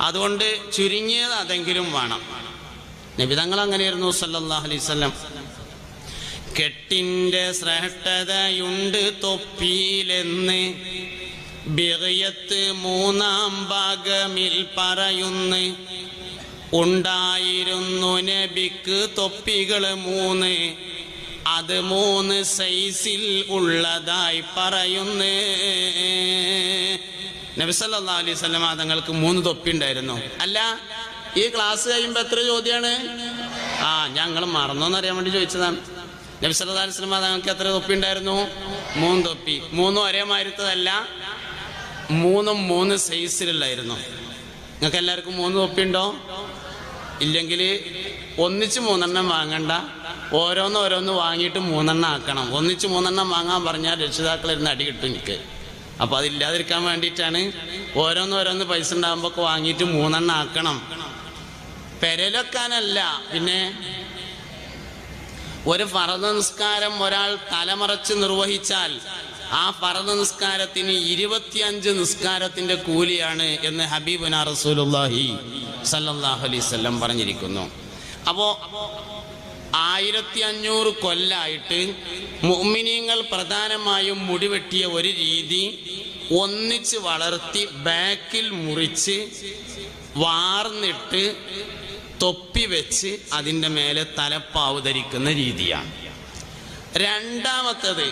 അതുകൊണ്ട് ചുരുങ്ങിയത് അതെങ്കിലും വേണം. നബി തങ്ങൾ അങ്ങനെയായിരുന്നു സല്ലല്ലാഹു അലൈഹി വസല്ലം. കെട്ടിൻ്റെ ശ്രേഷ്ഠതയുണ്ട് തൊപ്പിയിലെന്ന് ബിഗയത്ത് 3-ാം ഭാഗമിൽ പറയുന്നു. ഉണ്ടായിരുന്നു നബിക്ക് തൊപ്പികൾ 3, അത് 3 സൈസിൽ ഉള്ളതായി പറയുന്നു. നബി സല്ലല്ലാഹു അലൈഹി വസല്ലം തങ്ങൾക്ക് 3 തൊപ്പി ഉണ്ടായിരുന്നു. അല്ല, ഈ ക്ലാസ് കഴിയുമ്പോൾ എത്ര ചോദ്യമാണ്? ഞങ്ങൾ മറന്നോന്നറിയാൻ വേണ്ടി ചോദിച്ചതാണ്. നബി സല്ലല്ലാഹു അലൈഹി വസല്ലം തങ്ങൾക്ക് എത്ര തൊപ്പി ഉണ്ടായിരുന്നു? 3 തൊപ്പി. 3 ഒരേ മാതിരിത്തതല്ല, 3 സൈസിലുള്ളായിരുന്നു. നിങ്ങൾക്ക് എല്ലാവർക്കും 3 തൊപ്പി ഉണ്ടോ? ഇല്ലെങ്കിൽ ഒന്നിച്ച് 3 വാങ്ങണ്ട, ഓരോന്ന് വാങ്ങിയിട്ട് 3 ആക്കണം. ഒന്നിച്ച് 3 വാങ്ങാൻ പറഞ്ഞാൽ രക്ഷിതാക്കളിരുന്ന് അടി കിട്ടും എനിക്ക്. അപ്പോൾ അതില്ലാതിരിക്കാൻ വേണ്ടിയിട്ടാണ് ഓരോന്ന് പൈസ ഉണ്ടാകുമ്പോൾ വാങ്ങിയിട്ട് 3 ആക്കണം. പെരലൊക്കാനല്ല. പിന്നെ ഒരു ഫർദ് നിസ്കാരം ഒരാൾ തലമറച്ച് നിർവഹിച്ചാൽ ആ ഫർദ് നിസ്കാരത്തിന് 25 നിസ്കാരത്തിന്റെ കൂലിയാണ് എന്ന് ഹബീബുനാ റസൂലുള്ളാഹി സല്ലല്ലാഹു അലൈഹി വസല്ലം പറഞ്ഞിരിക്കുന്നു. അപ്പോൾ 1500 കൊല്ലായിട്ട് മുഅ്മിനീങ്ങൾ പ്രധാനമായും മുടിവെട്ടിയ ഒരു രീതി, ഒന്നിച്ച് വളർത്തി ബാക്കിൽ മുറിച്ച് വാർന്നിട്ട് തൊപ്പി വെച്ച് അതിൻ്റെ മേലെ തലപ്പാവ് ധരിക്കുന്ന രീതിയാണ്. രണ്ടാമത്തത്,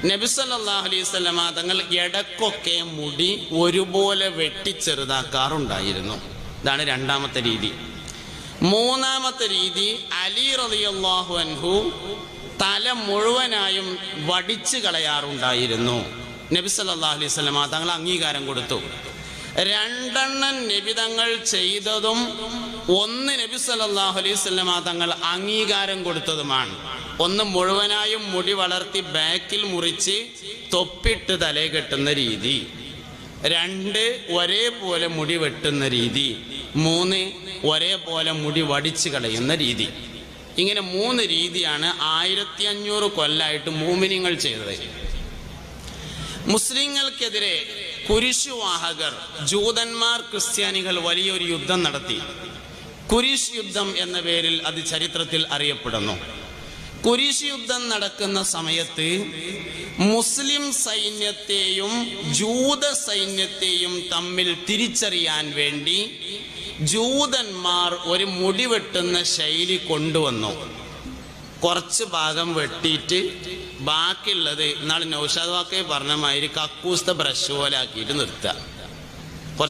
നബി സല്ലല്ലാഹു അലൈഹി വസല്ലം തങ്ങൾ ഇടക്കൊക്കെ മുടി ഒരുപോലെ വെട്ടിച്ചെറുതാക്കാറുണ്ടായിരുന്നു. ഇതാണ് രണ്ടാമത്തെ രീതി. മൂന്നാമത്തെ രീതി, അലി റളിയല്ലാഹു അൻഹു തല മുഴുവനായും വടിച്ചു കളയാറുണ്ടായിരുന്നു. നബി സല്ലല്ലാഹു അലൈഹി വസല്ലം തങ്ങൾ അംഗീകാരം കൊടുത്തു. 2 നബി തങ്ങൾ ചെയ്തതും 1 നബി സല്ലല്ലാഹു അലൈഹി വസല്ലം തങ്ങൾ അംഗീകാരം കൊടുത്തതുമാണ്. 1 മുഴുവനായും മുടി വളർത്തി ബാക്കിൽ മുറിച്ച് തൊപ്പിട്ട് തലേ കെട്ടുന്ന രീതി, 2 ഒരേപോലെ മുടി വെട്ടുന്ന രീതി, 3 ഒരേപോലെ മുടി വടിച്ചു കളയുന്ന രീതി. ഇങ്ങനെ 3 രീതിയാണ് 1500 കൊല്ലായിട്ട് മുഅ്മിനീങ്ങൾ ചെയ്തത്. മുസ്ലിങ്ങൾക്കെതിരെ കുരിശുവാഹകർ, ജൂതന്മാർ, ക്രിസ്ത്യാനികൾ വലിയൊരു യുദ്ധം നടത്തി. കുരിശ് യുദ്ധം എന്ന പേരിൽ അത് ചരിത്രത്തിൽ അറിയപ്പെടുന്നു. കുരിശ് യുദ്ധം നടക്കുന്ന സമയത്ത് മുസ്ലിം സൈന്യത്തെയും ജൂത സൈന്യത്തെയും തമ്മിൽ തിരിച്ചറിയാൻ വേണ്ടി ജൂതന്മാർ ഒരു മുടി വെട്ടുന്ന ശൈലി കൊണ്ടുവന്നു. കുറച്ച് ഭാഗം വെട്ടിയിട്ട് ബാക്കിയുള്ളത്, നാളെ നൗഷാദ് വാക്കേ പറഞ്ഞ മാതിരി കക്കൂസ്ത ബ്രഷ് പോലെ ആക്കിയിട്ട് നിർത്തുക.